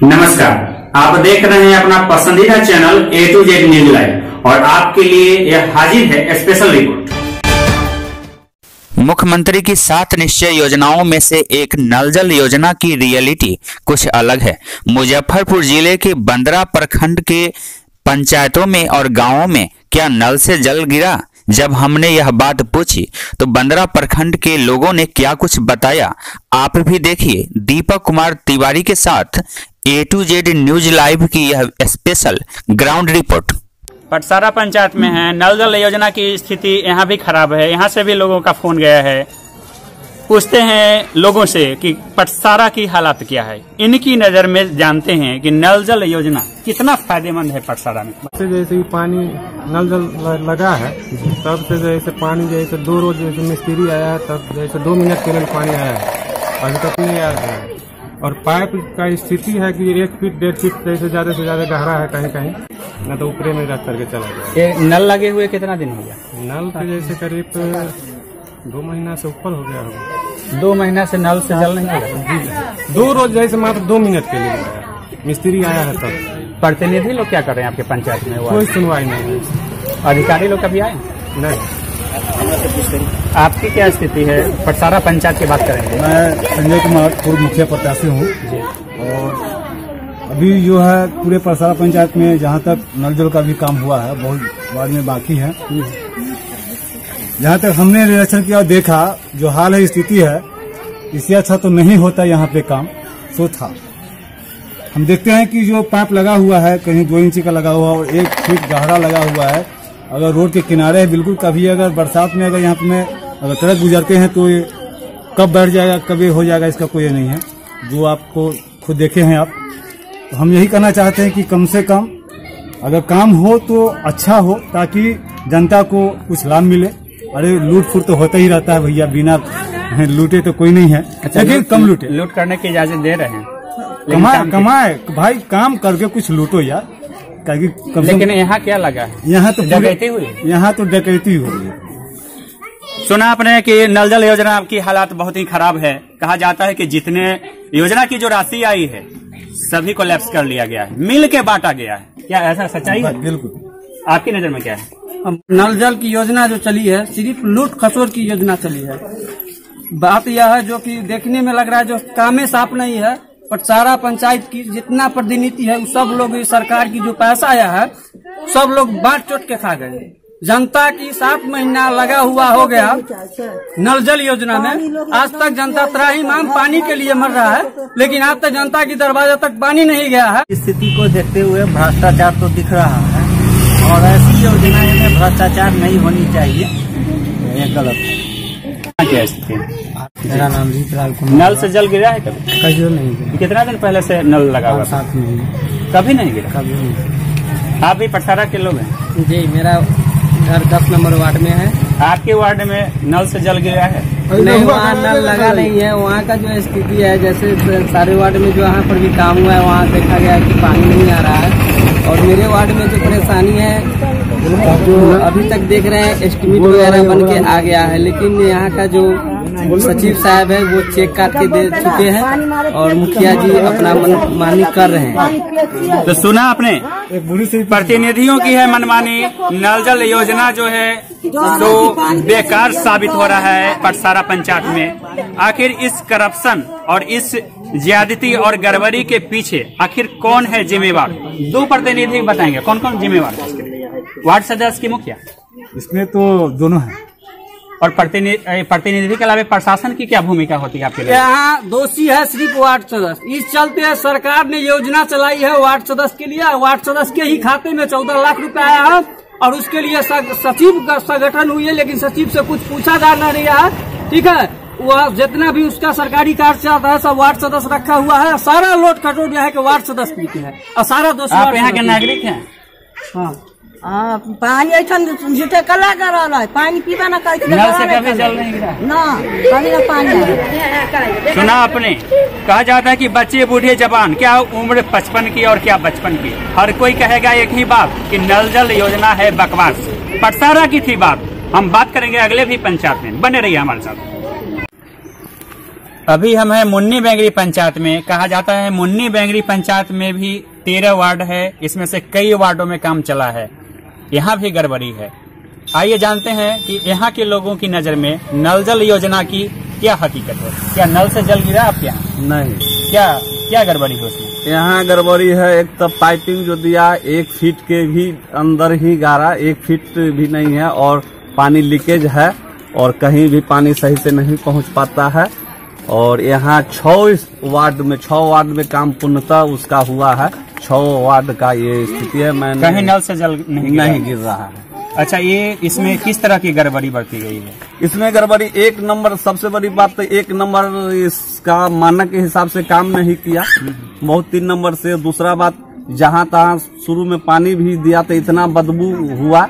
नमस्कार, आप देख रहे हैं अपना पसंदीदा channel A to Z news live और आपके लिए यह हाजिर है स्पेशल रिपोर्ट। मुख्यमंत्री की 7 निश्चय योजनाओं में से एक नल जल योजना की रियलिटी कुछ अलग है। मुजफ्फरपुर जिले के बंदरा प्रखंड के पंचायतों में और गांवों में क्या नल से जल गिरा? जब हमने यह बात पूछी तो बंदरा प्रखंड के लोगों ने क्या कुछ बताया, आप भी देखिए दीपक कुमार तिवारी के साथ A to Z news live की यह स्पेशल ग्राउंड रिपोर्ट। पटसारा पंचायत में है, नल जल योजना की स्थिति यहाँ भी खराब है। यहाँ से भी लोगों का फोन गया है। पूछते हैं लोगों से कि पटसारा की हालत क्या है। इनकी नजर में जानते हैं कि नल जल योजना कितना फायदेमंद है पटसारा में। जैसे ही पानी नल जल लगा है तब से जैसे पानी जैसे 2 रोज जैसे मिस्त्री आया है तब जैसे 2 मिनट के लिए पानी आया है, अभी तक नहीं आया है। और पाइप का स्थिति है कि 1 फीट 1.5 फीट जैसे ज्यादा से ज्यादा गहरा है, कहीं कहीं न तो ऊपरे में रख करके चला गया। ये नल लगे हुए कितना दिन हो गया? नल के जैसे करीब 2 महीना से ऊपर हो गया होगा। 2 महीना से नल से जल नहीं आ रहा? 2 रोज जैसे मात्र 2 मिनट के लिए मिस्त्री आया है तब। प्रतिनिधि लोग क्या कर रहे हैं आपके पंचायत में? कोई सुनवाई नहीं है। अधिकारी लोग कभी आए नहीं। आपकी क्या स्थिति है? पटसारा पंचायत की बात करेंगे। मैं संजय कुमार पूर्व मुखिया प्रत्याशी हूँ और अभी जो है पूरे पटसारा पंचायत में जहाँ तक नल जल का भी काम हुआ है, बहुत बाद में बाकी है। जहाँ तक हमने निरीक्षण किया और देखा जो हाल है स्थिति है, इससे अच्छा तो नहीं होता यहाँ पे काम सो था। हम देखते हैं कि जो पाइप लगा हुआ है कहीं 2 इंच का लगा हुआ और 1 फीट गहरा लगा हुआ है। अगर रोड के किनारे है बिल्कुल, कभी अगर बरसात में अगर यहाँ पे अगर ट्रक गुजरते हैं तो ये कब बैठ जाएगा कब ये हो जाएगा इसका कोई नहीं है, जो आपको खुद देखे हैं आप। तो हम यही कहना चाहते हैं कि कम से कम अगर काम हो तो अच्छा हो ताकि जनता को कुछ लाभ मिले। अरे लूट फूट तो होता ही रहता है भैया, बिना लूटे तो कोई नहीं है। अच्छा, लेकिन कम लूटे। लूट करने की इजाजत दे रहे हैं? कमाए भाई, काम करके कुछ लूटो यार। लेकिन यहाँ क्या लगा है? यहाँ तो डकैती हुई। यहाँ तो डकैती हुई। सुना आपने कि नल जल योजना की हालात बहुत ही खराब है। कहा जाता है कि जितने योजना की जो राशि आई है सभी को लैप्स कर लिया गया है, मिल के बांटा गया है। क्या ऐसा सच्चाई है? बिल्कुल। आपकी नजर में क्या है? नल जल की योजना जो चली है सिर्फ लूट खसोर की योजना चली है। बात यह है जो कि देखने में लग रहा है जो कामे साफ नहीं है। पटसारा पंचायत की जितना प्रतिनिधि है सब लोग सरकार की जो पैसा आया है सब लोग बांट चोट के खा गए। जनता की 7 महीना लगा हुआ हो गया नल जल योजना में, आज तक जनता त्राहिमाम पानी के लिए मर रहा है, लेकिन आज तक जनता की दरवाजा तक पानी नहीं गया है। स्थिति को देखते हुए भ्रष्टाचार तो दिख रहा है और ऐसी योजनाएं में भ्रष्टाचार नहीं होनी चाहिए, ये गलत है। क्या स्थिति है? मेरा नाम दीपलाल कुमार। नल से जल गिरा है कभी? कभी नहीं गिरा। कितना दिन पहले से नल लगा हुआ? 7 महीने। कभी नहीं गिरा? कभी नहीं। आप भी पटसारा के लोग हैं? जी, मेरा घर 10 नंबर वार्ड में है। आपके वार्ड में नल से जल गिरा है? नहीं, वहाँ नल लगा नहीं है। वहाँ का जो स्थिति है जैसे सारे वार्ड में जो यहाँ पर भी काम हुआ है वहाँ देखा गया है कि पानी नहीं आ रहा है। और मेरे वार्ड में जो परेशानी है जो अभी तक देख रहे हैं एस्टिमेट वगैरह बन के आ गया है, लेकिन यहाँ का जो सचिव साहब है वो चेक काट के दे चुके हैं और मुखिया जी अपना मनमानी कर रहे हैं। तो सुना आपने, प्रतिनिधियों की है मनमानी। नल जल योजना जो है तो बेकार साबित हो रहा है पटसारा पंचायत में। आखिर इस करप्शन और इस ज्यादती और गड़बड़ी के पीछे आखिर कौन है जिम्मेवार? 2 प्रतिनिधि बताएंगे कौन कौन जिम्मेवार है? वार्ड सदस्य की मुखिया? इसमें तो दोनों हैं। और प्रतिनिधि के अलावा प्रशासन की क्या भूमिका होती है आपके लिए? यहाँ दोषी है सिर्फ वार्ड सदस्य। इस चलते सरकार ने योजना चलाई है वार्ड सदस्य के लिए। वार्ड सदस्य के ही खाते में 14 लाख रुपए आया है और उसके लिए सचिव का संगठन हुई है, लेकिन सचिव से कुछ पूछा जा नहीं रहा है। ठीक है, वह जितना भी उसका सरकारी कार्य चलता है सब वार्ड सदस्य रखा हुआ है। सारा लोट खटोट है कि वार्ड सदस्य पीते हैं और सारा दोष आप यहाँ के नागरिक हैं? हाँ। पानी झूठे कला कर रहा है, पानी पीवा ना कर नल से कभी जल नहीं गिरा ना, कभी ना पानी। सुना आपने, कहा जाता है कि बच्चे बूढ़े जवान, क्या उम्र 55 की और क्या 55 की, हर कोई कहेगा एक ही बात कि नल जल योजना है बकवास। पटसारा की थी बात। हम बात करेंगे अगले भी पंचायत में, बने रहिए हमारे साथ। अभी हम हैं मुन्नी बेंगरी पंचायत में। कहा जाता है मुन्नी बेंगरी पंचायत में भी 13 वार्ड है, इसमें से कई वार्डों में काम चला है, यहाँ भी गड़बड़ी है। आइए जानते हैं कि यहाँ के लोगों की नजर में नल जल योजना की क्या हकीकत है। क्या नल से जल गिरा आपके यहाँ? नहीं। क्या गड़बड़ी है उसमें? यहाँ गड़बड़ी है, एक तो पाइपिंग जो दिया 1 फीट के भी अंदर ही गारा, 1 फीट भी नहीं है, और पानी लीकेज है और कहीं भी पानी सही से नहीं पहुँच पाता है। और यहाँ 6 वार्ड में काम पूर्णतः उसका हुआ है। 6 वार्ड का ये स्थिति है। मैंने कहीं नल से जल नहीं गिर रहा है। अच्छा, ये इसमें किस तरह की गड़बड़ी बरती गई है? इसमें गड़बड़ी 1 नंबर, सबसे बड़ी बात तो 1 नंबर इसका मानक के हिसाब से काम नहीं किया, बहुत 3 नंबर से। दूसरा बात, जहाँ तहाँ शुरू में पानी भी दिया तो इतना बदबू हुआ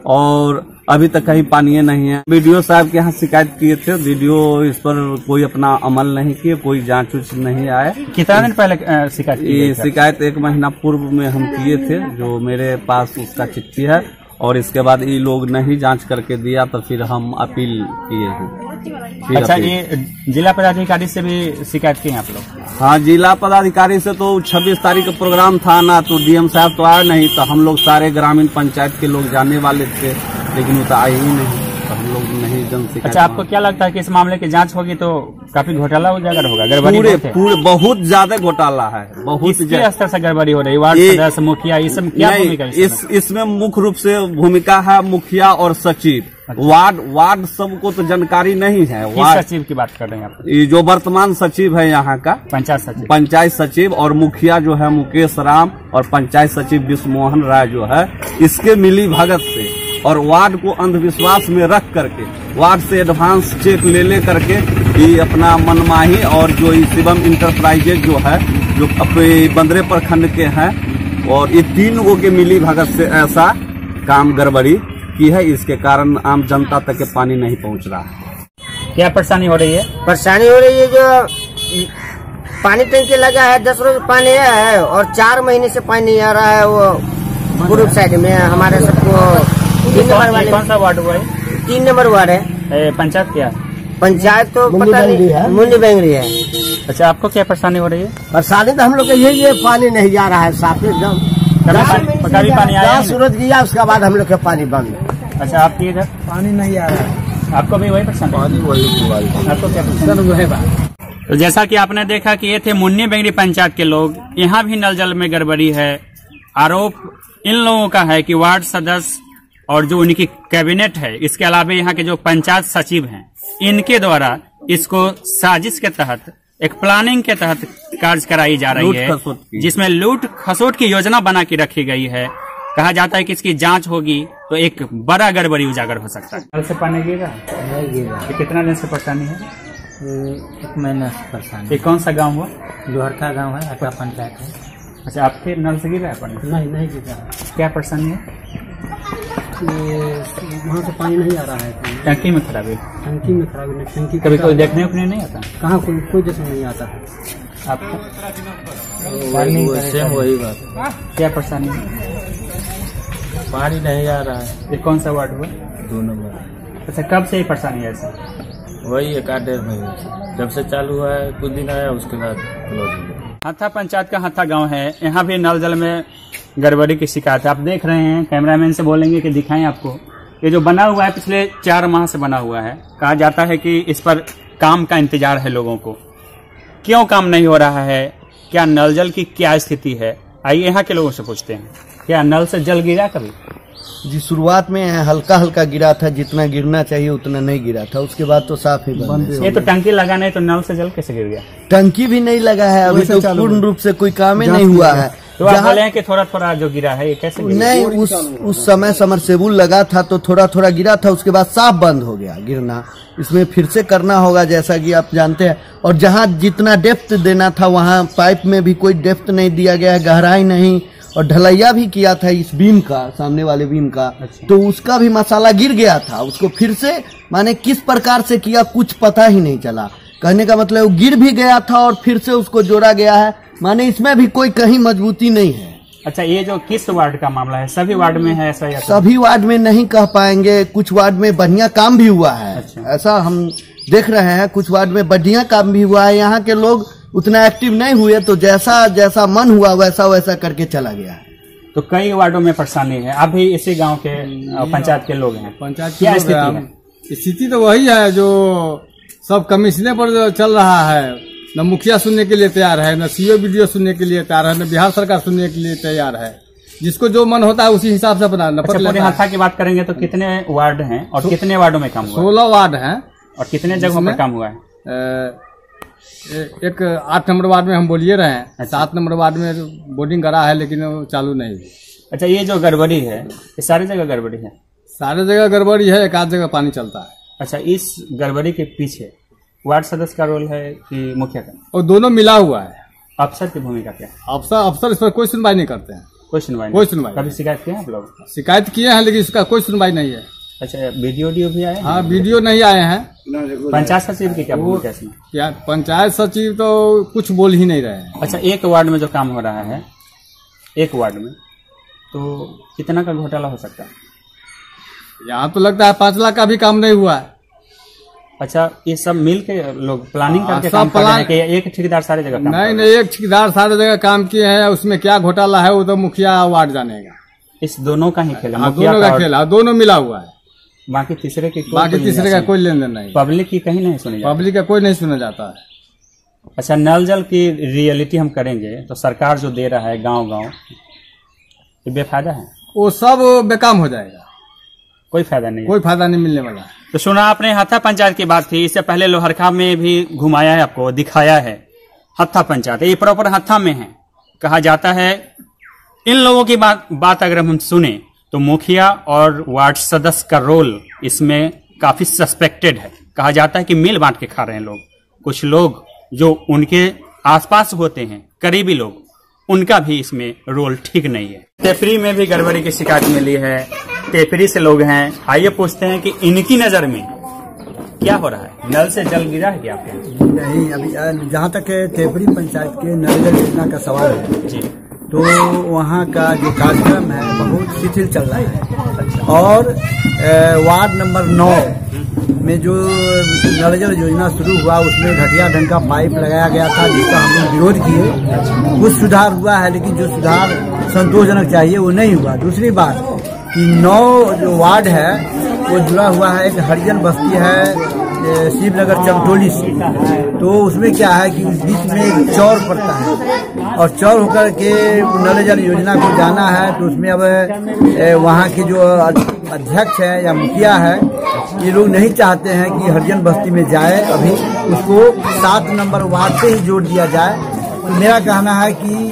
और अभी तक कहीं पानी नहीं है। बीडीओ साहब के यहाँ शिकायत किए थे, बीडीओ इस पर कोई अपना अमल नहीं किए, कोई जांच उच नहीं आए। कितना दिन पहले शिकायत की? शिकायत 1 महीना पूर्व में हम किए थे, जो मेरे पास उसका चिट्ठी है। और इसके बाद ये लोग नहीं जांच करके दिया तो फिर हम अपील किए हैं। अच्छा, ये जिला पदाधिकारी से भी शिकायत की आप लोग? हाँ, जिला पदाधिकारी से तो 26 तारीख का प्रोग्राम था ना, तो डीएम साहब तो आए नहीं, तो हम लोग सारे ग्रामीण पंचायत के लोग जाने वाले थे, लेकिन वो तो आए ही नहीं, तो हम लोग नहीं जन शिकायत। अच्छा, आपको क्या लगता है कि इस मामले की जांच होगी तो काफी घोटाला उजागर होगा? गड़बड़ी पूरे बहुत ज्यादा घोटाला है, बहुत स्तर से गड़बड़ी हो रही है। वार्ड सदस्य, मुखिया, ये सब क्या भूमिका? इसमें मुख्य रूप से भूमिका है मुखिया और सचिव। वार्ड सबको तो जानकारी नहीं है। सचिव की बात कर रहे हैं आप? ये जो वर्तमान सचिव है यहाँ का, पंचायत सचिव और मुखिया जो है मुकेश राम, और पंचायत सचिव विश्वमोहन राय जो है, इसके मिली भगत से और वार्ड को अंधविश्वास में रख करके, वार्ड से एडवांस चेक ले करके ये अपना मनमाही, और जो शिवम इंटरप्राइजेज जो है, जो अपने बंदरे प्रखंड के हैं, और ये 3 लोगों के मिली भगत से ऐसा काम गड़बड़ी की है। इसके कारण आम जनता तक के पानी नहीं पहुंच रहा है। क्या परेशानी हो रही है? परेशानी हो रही है, जो पानी टंकी लगा है 10 रोज पानी है और 4 महीने से पानी नहीं आ रहा है। वो पूर्व साइड में हमारे सबको 3 नंबर वाले। कौन सा वार्ड हुआ है? 3 नंबर वार्ड है। पंचायत क्या? पंचायत तो पता नहीं, मुन्नी बेंगरी है। अच्छा, आपको क्या परेशानी हो रही है? परेशानी तो हम लोग यही है, पानी नहीं आ रहा है साफ एकदम। कभी पानी आया? सूरज गया उसके बाद हम लोग का पानी बंद। अच्छा, आपकी इधर पानी नहीं आ रहा है? आपको भी वही परेशानी? आपको क्या परेशानी? तो जैसा कि आपने देखा कि ये थे मुन्नी बेंगरी पंचायत के लोग। यहाँ भी नल जल में गड़बड़ी है। आरोप इन लोगों का है कि वार्ड सदस्य और जो उनकी कैबिनेट है, इसके अलावा यहाँ के जो पंचायत सचिव हैं, इनके द्वारा इसको साजिश के तहत, एक प्लानिंग के तहत कार्य कराई जा रही है, जिसमें लूट खसोट की योजना बना के रखी गई है। कहा जाता है कि इसकी जांच होगी तो एक बड़ा गड़बड़ी उजागर हो सकता है। कल से पानी गिरा? नहीं गिरा। कितना दिन से परेशानी है? 1 महीना से परेशानी। ये कौन सा गाँव हुआ? लोहरका गाँव है, अटा पंचायत है। अच्छा, आपके नल से गिरा है पानी? नहीं गिरा। क्या परेशानी है? वहाँ से पानी नहीं आ रहा है। टंकी में खराबी? टंकी में खराबी, टंकी कभी कोई देखने उखने नहीं आता? कहाँ कोई देखने नहीं आता है। आपको वही बात। क्या परेशानी है? पानी नहीं आ रहा है। ये कौन सा वार्ड हुआ? 2 नंबर। अच्छा, कब से ये परेशानी है ऐसा? वही 1-1.5 महीने से, जब से चालू हुआ है, कुछ दिन आया उसके बाद क्लोज हो गया। हत्था पंचायत का हत्था गांव है, यहाँ भी नल जल में गड़बड़ी की शिकायत है। आप देख रहे हैं, कैमरामैन से बोलेंगे कि दिखाएं आपको। ये जो बना हुआ है पिछले 4 माह से बना हुआ है। कहा जाता है कि इस पर काम का इंतजार है लोगों को। क्यों काम नहीं हो रहा है? क्या नल जल की क्या स्थिति है? आइए यहाँ के लोगों से पूछते हैं। क्या नल से जल गिरा कभी? जी, शुरुआत में हल्का हल्का गिरा था, जितना गिरना चाहिए उतना नहीं गिरा था। उसके बाद तो साफ ही बंद। ये तो टंकी लगाने, तो नल से जल कैसे गिर गया? टंकी भी नहीं लगा है अभी, तो पूर्ण रूप से कोई काम ही नहीं हुआ है। तो आप बोले हैं कि थोड़ा थोड़ा जो गिरा है, ये कैसे गिरा? नहीं, उस समय समरसेबुल लगा था तो थोड़ा थोड़ा गिरा था, उसके बाद साफ बंद हो गया गिरना। इसमें फिर से करना होगा, जैसा कि आप जानते हैं। और जहाँ जितना डेप्थ देना था वहाँ पाइप में भी कोई डेप्थ नहीं दिया गया है, गहराई नहीं। और ढलैया भी किया था इस बीम का, सामने वाले बीम का। तो उसका भी मसाला गिर गया था। उसको फिर से माने किस प्रकार से किया कुछ पता ही नहीं चला। कहने का मतलब वो गिर भी गया था और फिर से उसको जोड़ा गया है, माने इसमें भी कोई कहीं मजबूती नहीं है। अच्छा, ये जो किस वार्ड का मामला है? सभी वार्ड में है ऐसा? या सभी वार्ड में नहीं कह पाएंगे, कुछ वार्ड में बढ़िया काम भी हुआ है। अच्छा। ऐसा हम देख रहे हैं कुछ वार्ड में बढ़िया काम भी हुआ है। यहाँ के लोग उतना एक्टिव नहीं हुए तो जैसा जैसा मन हुआ वैसा वैसा करके चला गया है। तो कई वार्डों में परेशानी है। अभी इसी गांव के पंचायत के लोग हैं, पंचायत क्या स्थिति है? स्थिति तो वही है जो सब कमिश्नर पर चल रहा है। न मुखिया सुनने के लिए तैयार है, न सीओ वीडियो सुनने के लिए तैयार है, न बिहार सरकार सुनने के लिए तैयार है। जिसको जो मन होता है उसी हिसाब से बनाना। पूरे हादसा की बात करेंगे तो कितने वार्ड हैं और कितने वार्डों में काम हुआ? 16 वार्ड हैं। और कितने जगहों पर काम हुआ है? एक 8 नंबर वार्ड में हम बोलिए रहे हैं। 7 नंबर वार्ड में बोर्डिंग करा है लेकिन वो चालू नहीं। अच्छा, ये जो गड़बड़ी है ये सारी जगह गड़बड़ी है? सारे जगह गड़बड़ी है, एक आध जगह पानी चलता है। अच्छा, इस गड़बड़ी के पीछे वार्ड सदस्य का रोल है कि मुखिया का? और दोनों मिला हुआ है। अफसर की भूमिका क्या है? अफसर इस पर कोई सुनवाई नहीं करते हैं। कोई सुनवाई? कभी शिकायत किए हैं आप लोग? शिकायत किए हैं लेकिन इसका कोई सुनवाई नहीं है। अच्छा, वीडियो भी आए? हाँ, वीडियो नहीं आए हैं। पंचायत सचिव की क्या भूमिका है इसमें? क्या पंचायत सचिव तो कुछ बोल ही नहीं रहे हैं। अच्छा, एक वार्ड में जो काम हो रहा है, एक वार्ड में तो कितना का घोटाला हो सकता है? यहाँ तो लगता है 5 लाख का भी काम नहीं हुआ है। अच्छा, ये सब मिल के लोग प्लानिंग करके काम कर रहे हैं कि एक ठेकेदार सारी जगह काम? नहीं, एक ठेकेदार सारी जगह काम किए हैं। उसमें क्या घोटाला है वो तो मुखिया वार्ड जानेगा। इस दोनों का ही खेल है? दोनों का खेल है, दोनों मिला हुआ है। बाकी तीसरे का कोई लेन देन नहीं। पब्लिक की कहीं नहीं सुनी? पब्लिक का कोई नहीं सुना जाता है। अच्छा, नल जल की रियलिटी हम करेंगे तो सरकार जो दे रहा है गांव गांव, ये बेफायदा है? वो सब बेकाम हो जाएगा, कोई फायदा नहीं, कोई फायदा नहीं मिलने वाला है। तो सुना आपने हत्था पंचायत की बात थी। इससे पहले लोहरखा में भी घुमाया है, आपको दिखाया है हत्था पंचायत। ये प्रॉपर हत्था में है। कहा जाता है इन लोगों की बात अगर हम सुने तो मुखिया और वार्ड सदस्य का रोल इसमें काफी सस्पेक्टेड है। कहा जाता है कि मिल बांट के खा रहे हैं लोग। कुछ लोग जो उनके आसपास होते हैं, करीबी लोग, उनका भी इसमें रोल ठीक नहीं है। तेपरी में भी गड़बड़ी की शिकायत मिली है। तेपरी से लोग हैं, आइए पूछते हैं कि इनकी नजर में क्या हो रहा है। नल से जल गिरा है क्या आपके? नहीं, अभी जहाँ तक तेपरी पंचायत के नल जल योजना का सवाल है जी, तो वहाँ का जो कार्यक्रम है बहुत शिथिल चल रहा है। और वार्ड नंबर 9 में जो नल जल योजना शुरू हुआ उसमें घटिया ढंग का पाइप लगाया गया था, जिसका हम लोग विरोध किए। कुछ सुधार हुआ है लेकिन जो सुधार संतोषजनक चाहिए वो नहीं हुआ। दूसरी बात कि 9 जो वार्ड है वो जुड़ा हुआ है, एक हरिजन बस्ती है शिवनगर चमटोली से। तो उसमें क्या है कि बीच में एक चौर पड़ता है और चौर होकर के नल जल योजना को जाना है। तो उसमें अब वहाँ के जो अध्यक्ष है या मुखिया है, ये लोग नहीं चाहते हैं कि हरिजन बस्ती में जाए। अभी उसको 7 नंबर वार्ड से ही जोड़ दिया जाए। तो मेरा कहना है कि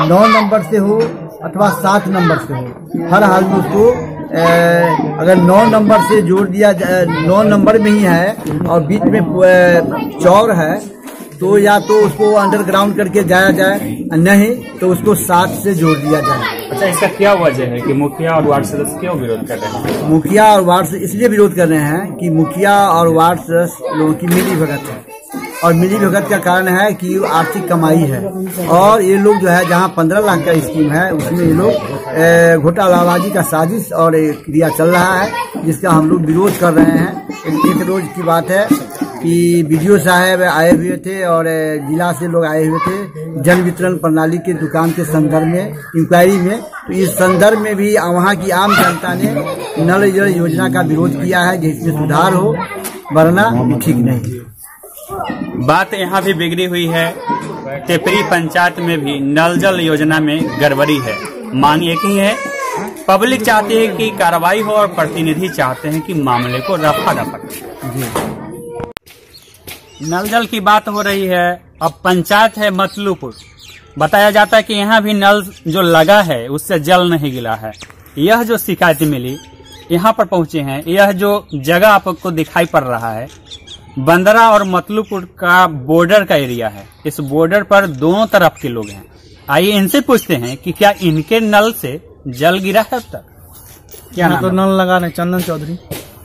9 नंबर से हो अथवा 7 नंबर से हो, हर हाल में उसको अगर 9 नंबर से जोड़ दिया जाए, 9 नंबर में ही है और बीच में चौर है, तो या तो उसको अंडरग्राउंड करके जाया जाए, नहीं तो उसको 7 से जोड़ दिया जाए। अच्छा, इसका क्या वजह है कि मुखिया और वार्ड सदस्य क्यों विरोध कर रहे हैं? मुखिया और वार्ड से इसलिए विरोध कर रहे हैं कि मुखिया और वार्ड सदस्य लोगों की मिली भगत है। और मिली भगत का कारण है कि आर्थिक कमाई है। और ये लोग जो है जहाँ 15 लाख का स्कीम है उसमें ये लोग घोटालाबाजी का साजिश और क्रिया चल रहा है, जिसका हम लोग विरोध कर रहे हैं। एक रोज की बात है कि बीडीओ साहब आए हुए थे और जिला से लोग आए हुए थे जन वितरण प्रणाली के दुकान के संदर्भ में इंक्वायरी में। तो इस संदर्भ में भी वहाँ की आम जनता ने नल जल योजना का विरोध किया है, जिसमें सुधार हो, वरना ठीक नहीं। बात यहाँ भी बिगड़ी हुई है। तेपरी पंचायत में भी नल जल योजना में गड़बड़ी है। मांग एक ही है, पब्लिक चाहती है कि कार्रवाई हो और प्रतिनिधि चाहते हैं कि मामले को रफा दफा करें। नल जल की बात हो रही है। अब पंचायत है मतलूपुर। बताया जाता है कि यहाँ भी नल जो लगा है उससे जल नहीं गिला है। यह जो शिकायत मिली, यहाँ पर पहुंचे हैं। यह जो जगह आपको दिखाई पड़ रहा है बंदरा और मतलूपुर का बॉर्डर का एरिया है। इस बॉर्डर पर दोनों तरफ के लोग हैं। आइए इनसे पूछते हैं कि क्या इनके नल से जल गिरा है अब तक। क्या नाम? तो नल लगा रहे चंदन चौधरी।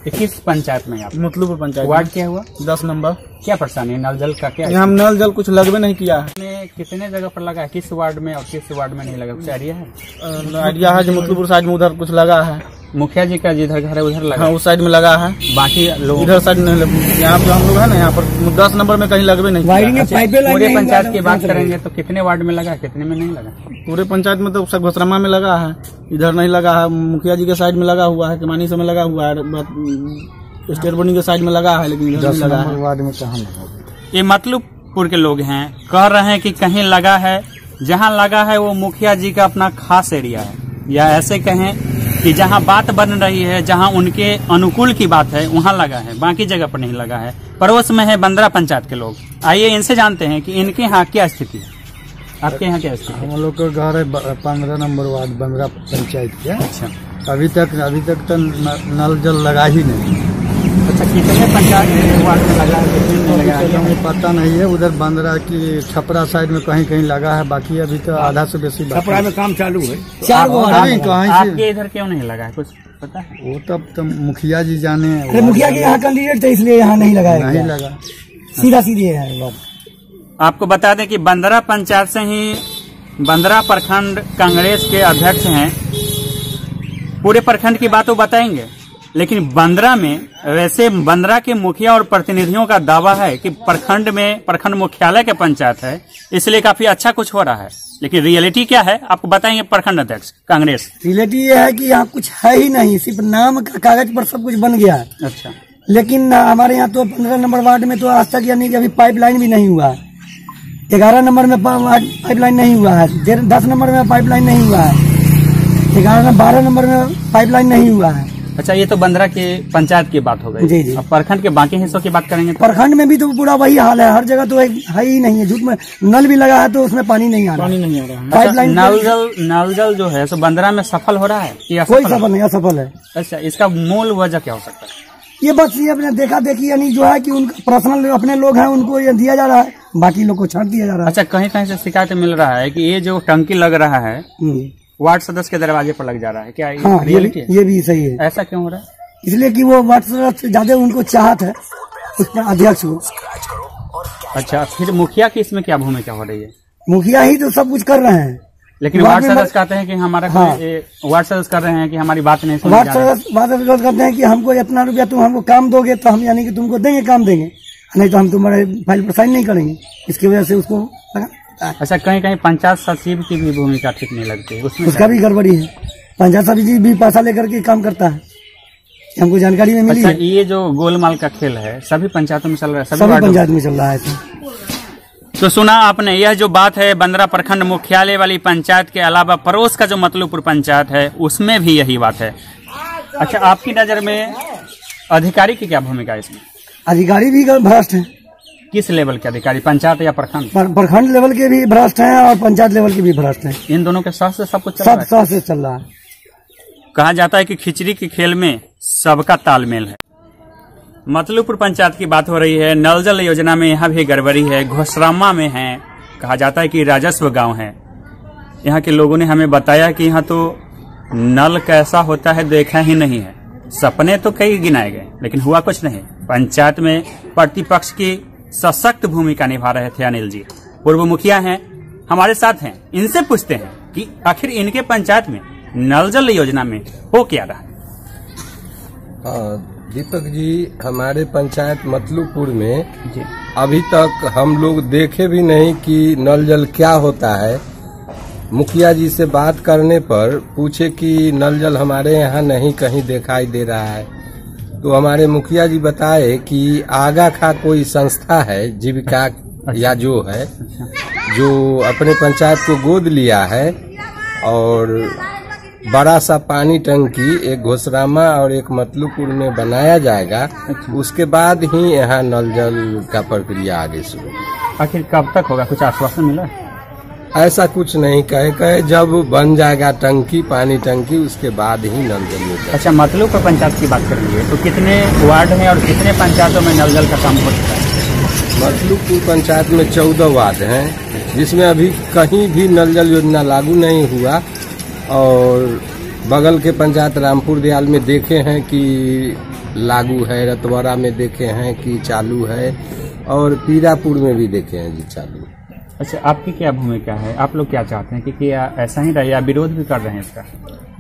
किस पंचायत में आप? मतलूपुर पंचायत। वार्ड क्या हुआ? 10 नंबर। क्या परेशानी है नल जल का? क्या हम नल जल कुछ लगवे नहीं किया है। कितने जगह पर लगा है? किस वार्ड में और किस वार्ड में नहीं लगा? कुछ आइडिया है? आइडिया है जो मतलूपुर साइड में उधर कुछ लगा है। मुखिया जी का जिधर घर है उधर लगा? हाँ, उस साइड में लगा है, बाकी लोग इधर साइड नहीं। यहाँ पे हम लोग है ना, यहाँ पर 10 नंबर में कहीं लगवे नहीं। पूरे पंचायत की बात करेंगे तो कितने वार्ड में लगा, कितने में नहीं लगा? पूरे पंचायत में तो घोसरामा में लगा है, इधर नहीं लगा है। मुखिया जी के साइड में लगा हुआ है, किमानी से में लगा हुआ है, स्टेट बोर्डिंग के साइड में लगा है, लेकिन इधर नहीं लगा है। वार्ड में कहाँ लगा? ये मतलूबपुर के लोग हैं, कह रहे हैं कि कहीं लगा है। जहाँ लगा है वो मुखिया जी का अपना खास एरिया है, या ऐसे कहें कि जहाँ बात बन रही है, जहाँ उनके अनुकूल की बात है वहाँ लगा है, बाकी जगह पर नहीं लगा है। पड़ोस में है बंदरा पंचायत के लोग। आइए इनसे जानते हैं कि इनके यहाँ क्या स्थिति है। आपके यहाँ क्या स्थिति है? हम लोग का घर है 15 नंबर वार्ड बंदरा पंचायत के। अच्छा, अभी तक तो नल जल लगा ही नहीं। अच्छा, कितने पंचायत वार्ड में लगा है, कितने में लगा है? हमें पता नहीं है। उधर बंदरा की छपरा साइड में कहीं कहीं लगा है, बाकी अभी तो आधा से बेसी छपरा में काम चालू है। आपके इधर क्यों नहीं लगा है, कुछ पता है? वो तब तो मुखिया जी जाने। अरे मुखिया के यहाँ कैंडिडेट थे इसलिए यहाँ नहीं लगा। नहीं लगा, सीधा सीधे है बात। आपको बता दें कि बंदरा पंचायत से ही बंदरा प्रखंड कांग्रेस के अध्यक्ष हैं। पूरे प्रखंड की बात वो बताएंगे, लेकिन बंदरा में वैसे बंदरा के मुखिया और प्रतिनिधियों का दावा है कि प्रखंड में प्रखंड मुख्यालय के पंचायत है, इसलिए काफी अच्छा कुछ हो रहा है। लेकिन रियलिटी क्या है आपको बताएंगे प्रखंड अध्यक्ष कांग्रेस। रियलिटी ये है कि यहाँ कुछ है ही नहीं, सिर्फ नाम का कागज पर सब कुछ बन गया है। अच्छा, लेकिन हमारे यहाँ तो 15 नंबर वार्ड में तो आज तक यानी कि अभी पाइपलाइन भी नहीं हुआ है। 11 नंबर में पाइपलाइन नहीं हुआ है, 10 नंबर में पाइपलाइन नहीं हुआ है, 12 नंबर में पाइपलाइन नहीं हुआ है। अच्छा, ये तो बंदरा के पंचायत की बात हो गई। जी जी। अब प्रखंड के बाकी हिस्सों की बात करेंगे तो प्रखंड में भी तो पूरा वही हाल है, हर जगह तो है ही नहीं है। झूठ में नल भी लगा है तो उसमें पानी नहीं आ रहा है। पाइपलाइन नल जल जो है सो बंदरा में सफल हो रहा है या कोई सफल नहीं, असफल है। अच्छा, इसका मूल वजह क्या हो सकता है? ये बस ये अपने देखा देखी यानी जो है कि उनका पर्सनल अपने लोग हैं उनको ये दिया जा रहा है, बाकी लोग को छाट दिया जा रहा है। अच्छा, कहीं कहीं से शिकायत मिल रहा है कि ये जो टंकी लग रहा है वार्ड सदस्य के दरवाजे पर लग जा रहा है, क्या हाँ, रियलिटी है? ये भी सही है। ऐसा क्यों हो रहा है? इसलिए कि वो वार्ड सदस्य से ज्यादा उनको चाहत है उसका अध्यक्ष को। अच्छा, फिर मुखिया की इसमें क्या भूमिका हो रही है? मुखिया ही तो सब कुछ कर रहे हैं, लेकिन वार्ड सदस्य कहते हैं कि हमारा वार्ड सदस्य कर रहे हैं कि हमारी बात नहीं सुनी जा रही है। वार्ड सदस्य कहते हैं कि हमको इतना रुपया तुम हमको काम दोगे तो हम यानी कि तुमको देंगे, काम देंगे, नहीं तो हम तुम्हारे फाइल पर साइन नहीं करेंगे। इसकी वजह से उसको लगा। अच्छा, कहीं कहीं पंचायत सचिव की भी भूमिका ठीक नहीं लगती, उसमें उसका भी गड़बड़ी है। पंचायत सचिव भी पैसा लेकर के काम करता है, हमको जानकारी में मिली। अच्छा, ये जो गोलमाल का खेल है सभी पंचायतों में चल रहा है? सभी पंचायत में चल रहा है। तो सुना आपने, यह जो बात है बंदरा प्रखंड मुख्यालय वाली पंचायत के अलावा पड़ोस का जो मतलूबपुर पंचायत है उसमें भी यही बात है। अच्छा, आपकी नजर में अधिकारी की क्या भूमिका है इसमें? अधिकारी भी भ्रष्ट है। किस लेवल के अधिकारी, पंचायत या प्रखंड? प्रखंड लेवल के भी भ्रष्ट हैं और पंचायत लेवल के भी भ्रष्ट हैं। इन दोनों के साथ से सब कुछ सब साथ से चल रहा है। कहा जाता है कि खिचड़ी के खेल में सबका तालमेल है। मतलूबपुर पंचायत की बात हो रही है। नल जल योजना में यहाँ भी गड़बड़ी है। घोसरामा में है, कहा जाता है कि राजस्व गांव है। यहाँ के लोगों ने हमें बताया कि यहाँ तो नल कैसा होता है देखा ही नहीं है। सपने तो कई गिनाए गए लेकिन हुआ कुछ नहीं। पंचायत में प्रतिपक्ष की सशक्त भूमिका निभा रहे थे अनिल जी, पूर्व मुखिया हैं, हमारे साथ हैं। इनसे पूछते हैं कि आखिर इनके पंचायत में नल जल योजना में हो क्या रहा है। दीपक जी, हमारे पंचायत मतलूबपुर में अभी तक हम लोग देखे भी नहीं कि नल जल क्या होता है। मुखिया जी से बात करने पर पूछे कि नल जल हमारे यहाँ नहीं कहीं दिखाई दे रहा है, तो हमारे मुखिया जी बताए कि आगा का कोई संस्था है जीविका या जो है जो अपने पंचायत को गोद लिया है और बड़ा सा पानी टंकी एक घोसरामा और एक मतलूबपुर में बनाया जाएगा। उसके बाद ही यहाँ नल जल का प्रक्रिया आगे शुरू। आखिर कब तक होगा, कुछ आश्वासन मिला? ऐसा कुछ नहीं कहे जब बन जाएगा टंकी, पानी टंकी, उसके बाद ही नल जल मिलेगा। अच्छा, मतलूबपुर पंचायत की बात करेंगे तो कितने वार्ड हैं और कितने पंचायतों में नल जल का काम हो चुका है? मतलूबपुर पंचायत में 14 वार्ड हैं जिसमें अभी कहीं भी नल जल योजना लागू नहीं हुआ। और बगल के पंचायत रामपुर दयाल में देखे हैं कि लागू है, रतवाड़ा में देखे हैं कि चालू है और पीरापुर में भी देखे हैं जी चालू। अच्छा, आपकी क्या भूमिका है? आप लोग क्या चाहते हैं कि क्या ऐसा ही रहे या विरोध भी कर रहे हैं इसका?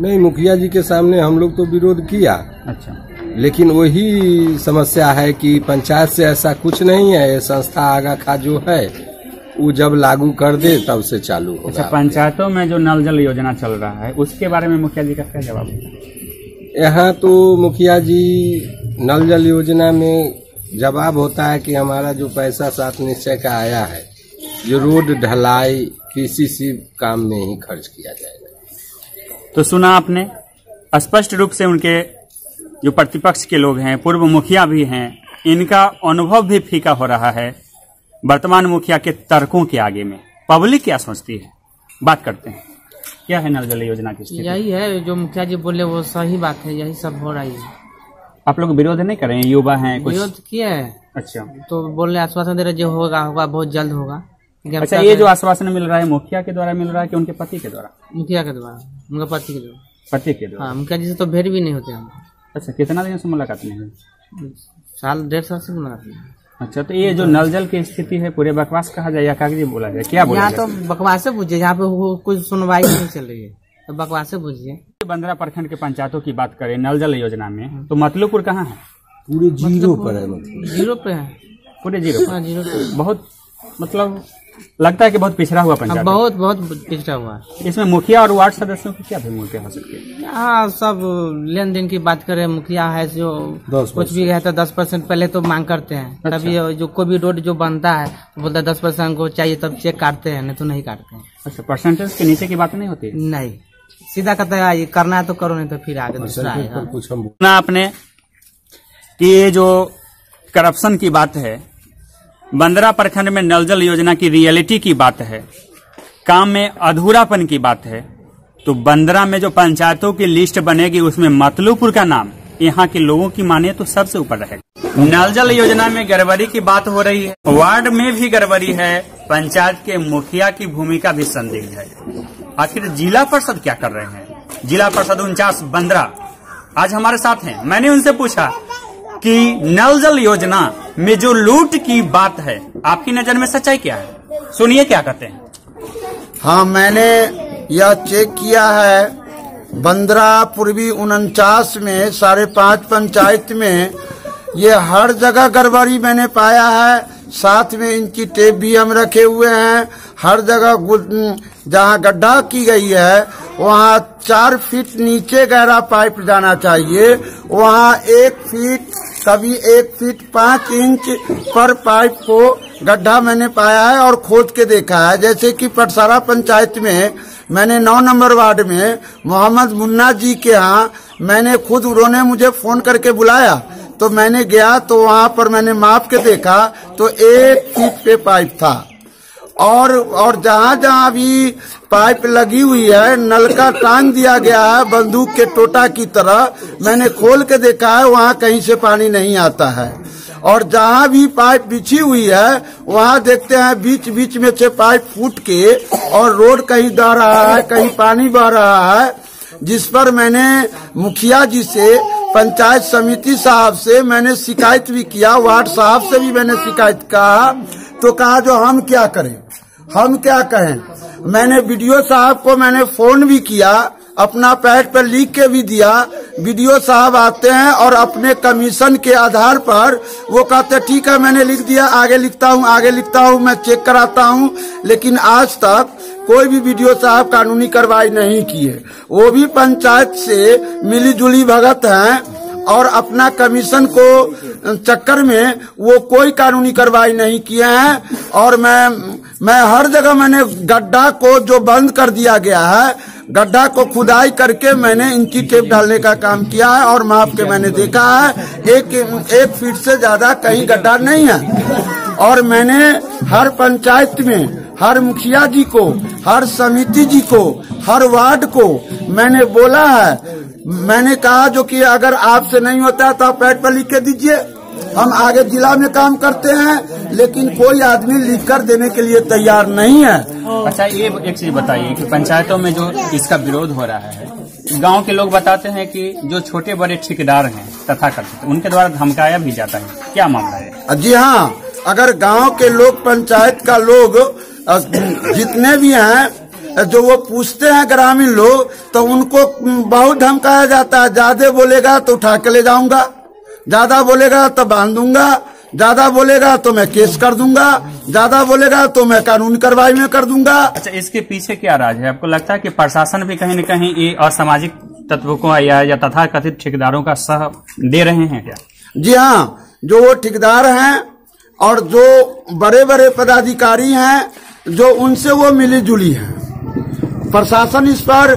नहीं, मुखिया जी के सामने हम लोग तो विरोध किया। अच्छा, लेकिन वही समस्या है कि पंचायत से ऐसा कुछ नहीं है। ये संस्था आगा खा जो है वो जब लागू कर दे तब से चालू होगा। अच्छा, पंचायतों में जो नल जल योजना चल रहा है उसके बारे में मुखिया जी का क्या जवाब है? यहाँ तो मुखिया जी नल जल योजना में जवाब होता है कि हमारा जो पैसा 7 निश्चय का आया है जो रोड ढलाई पीसीसी काम में ही खर्च किया जाएगा। तो सुना आपने, स्पष्ट रूप से उनके जो प्रतिपक्ष के लोग हैं, पूर्व मुखिया भी हैं, इनका अनुभव भी फीका हो रहा है वर्तमान मुखिया के तर्कों के आगे में। पब्लिक क्या सोचती है, बात करते हैं। क्या है नल जल योजना की स्थिति? यही है जो मुखिया जी बोले वो सही बात है, यही सब हो रही है। आप लोग विरोध नहीं कर रहे हैं? युवा हैं कुछ विरोध किए है। अच्छा, तो बोल रहे आश्वासन दे रहे जो होगा होगा बहुत जल्द होगा। अच्छा, ये जो आश्वासन मिल रहा है मुखिया के द्वारा मिल रहा है कि उनके पति के द्वारा? मुखिया के द्वारा, उनके पति के द्वारा। पति के द्वारा? हाँ, मुखिया जी से तो भेंट भी नहीं होते हम। अच्छा, कितना दिन से मुलाकात नहीं हुई? साल 1.5 साल से मुलाकात नहीं। अच्छा, तो ये जो नल जल की स्थिति है पूरे बकवास कहा जाए या कागजी बोला जाए, क्या बोला जाए? यहाँ तो बकवास से पूछिए, यहाँ पे कुछ सुनवाई नहीं चल रही है, तो बकवास से पूछिए। बंदरा प्रखंड के पंचायतों की बात करें नल जल योजना में, तो मतलूपुर कहाँ है? पूरे जीरो पर है। मतलब जीरो पे है, पूरे जीरो पे। हाँ, जीरो पे। बहुत मतलब लगता है कि बहुत पिछड़ा हुआ पंचायत। बहुत बहुत पिछड़ा हुआ है। इसमें मुखिया और वार्ड सदस्यों की क्या भूमिका हो सकती है? हाँ, सब लेन देन की बात करें, मुखिया है जो कुछ भी है तो 10% पहले तो मांग करते हैं। अच्छा। तभी जो कोई भी रोड जो बनता है तो बोलता है 10% को चाहिए, तब चेक काटते हैं, नहीं तो नहीं काटते हैं। अच्छा, परसेंटेज के नीचे की बात नहीं होती? नहीं, सीधा कहता है ये करना है तो करो, नहीं तो फिर आगे दूसरा आएगा। ना आपने कि ये जो करप्शन की बात है, बंदरा प्रखंड में नल जल योजना की रियलिटी की बात है, काम में अधूरापन की बात है, तो बंदरा में जो पंचायतों की लिस्ट बनेगी उसमें मतलूपुर का नाम यहाँ के लोगों की माने तो सबसे ऊपर रहेगा। नल जल योजना में गड़बड़ी की बात हो रही है, वार्ड में भी गड़बड़ी है, पंचायत के मुखिया की भूमिका भी संदिग्ध है। आखिर जिला परिषद क्या कर रहे हैं? जिला परिषद 49 बंदरा आज हमारे साथ हैं। मैंने उनसे पूछा कि नल जल योजना में जो लूट की बात है आपकी नजर में सच्चाई क्या है? सुनिए क्या कहते हैं। हाँ, मैंने यह चेक किया है, बंदरा पूर्वी 49 में 5.5 पंचायत में ये हर जगह गड़बड़ी मैंने पाया है। साथ में इनकी टेप भी हम रखे हुए हैं। हर जगह जहाँ गड्ढा की गई है वहाँ 4 फीट नीचे गहरा पाइप जाना चाहिए, वहाँ 1 फीट कभी 1 फीट 5 इंच पर पाइप को गड्ढा मैंने पाया है और खोद के देखा है। जैसे कि पटसारा पंचायत में मैंने 9 नंबर वार्ड में मोहम्मद मुन्ना जी के यहाँ मैंने खुद, उन्होंने मुझे फोन करके बुलाया तो मैंने गया तो वहाँ पर मैंने माप के देखा तो 1 फीट पे पाइप था। और जहाँ जहाँ भी पाइप लगी हुई है नल का टांग दिया गया है बंदूक के टोटा की तरह, मैंने खोल के देखा है वहाँ कहीं से पानी नहीं आता है। और जहाँ भी पाइप बिछी हुई है वहाँ देखते हैं बीच बीच में से पाइप फूट के और रोड कहीं बह रहा है, कहीं पानी बह रहा है, जिस पर मैंने मुखिया जी से, पंचायत समिति साहब से मैंने शिकायत भी किया, वार्ड साहब से भी मैंने शिकायत कहा। तो कहा जो हम क्या करें, हम क्या कहें। मैंने वीडियो साहब को मैंने फोन भी किया, अपना पैड पर लिख के भी दिया। वीडियो साहब आते हैं और अपने कमीशन के आधार पर वो कहते ठीक है मैंने लिख दिया, आगे लिखता हूँ, आगे लिखता हूँ, मैं चेक कराता हूँ। लेकिन आज तक कोई भी वीडियो साहब कानूनी कार्रवाई नहीं किए। वो भी पंचायत से मिली जुली भगत हैं और अपना कमीशन को चक्कर में वो कोई कानूनी कार्रवाई नहीं किए हैं। और मैं हर जगह मैंने गड्ढा को जो बंद कर दिया गया है, गड्ढा को खुदाई करके मैंने इंची टेप डालने का काम किया है और माप के मैंने देखा है 1 फीट से ज्यादा कहीं गड्ढा नहीं है। और मैंने हर पंचायत में हर मुखिया जी को, हर समिति जी को, हर वार्ड को मैंने बोला है, मैंने कहा जो कि अगर आपसे नहीं होता है तो आप पैड पर लिख के दीजिए, हम आगे जिला में काम करते हैं। लेकिन कोई आदमी लिख कर देने के लिए तैयार नहीं है। अच्छा, ये एक चीज बताइए कि पंचायतों में जो इसका विरोध हो रहा है, गांव के लोग बताते हैं कि जो छोटे बड़े ठेकेदार हैं तथाकथित, उनके द्वारा धमकाया भी जाता है, क्या मामला है? जी हाँ, अगर गांव के लोग, पंचायत का लोग जितने भी हैं जो वो पूछते हैं ग्रामीण लोग तो उनको बहुत धमकाया जाता है, ज्यादा बोलेगा तो उठा के ले जाऊंगा, ज्यादा बोलेगा तो बांध दूंगा, ज्यादा बोलेगा तो मैं केस कर दूंगा, ज्यादा बोलेगा तो मैं कानूनी कार्रवाई में कर दूंगा। अच्छा, इसके पीछे क्या राज है? आपको लगता है कि प्रशासन भी कहीं न कहीं ये असामाजिक तत्वों को या तथाकथित ठेकेदारों का सह दे रहे हैं क्या? जी हाँ, जो वो ठेकेदार हैं और जो बड़े बड़े पदाधिकारी हैं, जो उनसे वो मिली जुली है, प्रशासन इस पर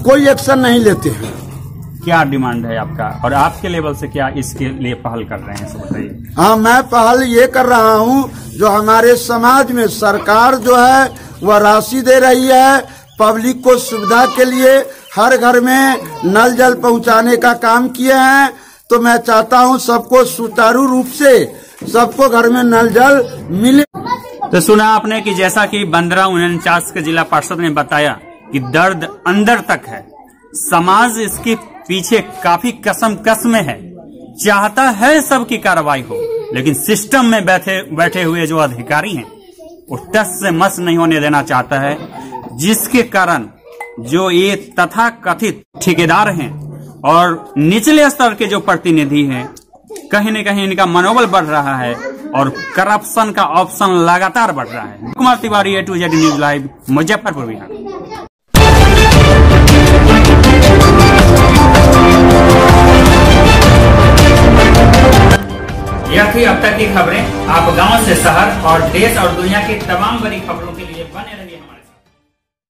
कोई एक्शन नहीं लेते हैं। क्या डिमांड है आपका और आपके लेवल से क्या इसके लिए पहल कर रहे हैं, सब बताइए। हाँ, मैं पहल ये कर रहा हूँ, जो हमारे समाज में सरकार जो है वह राशि दे रही है, पब्लिक को सुविधा के लिए हर घर में नल जल पहुँचाने का काम किए हैं, तो मैं चाहता हूँ सबको सुचारू रूप से सबको घर में नल जल मिले। तो सुना आपने कि जैसा कि 1549 के जिला पार्षद ने बताया कि दर्द अंदर तक है, समाज इसके पीछे काफी कस में है, चाहता है सबकी कार्रवाई हो, लेकिन सिस्टम में बैठे हुए जो अधिकारी हैं वो टस से मस नहीं होने देना चाहता है, जिसके कारण जो ये तथाकथित ठेकेदार हैं और निचले स्तर के जो प्रतिनिधि हैं, कहीं न कहीं इनका मनोबल बढ़ रहा है और करप्शन का ऑप्शन लगातार बढ़ रहा है। Kumar Tiwari, A to Z news live, Muzaffarpur Bihar. यह थी अब तक की खबरें। आप गांव से शहर और देश और दुनिया की तमाम बड़ी खबरों के लिए बने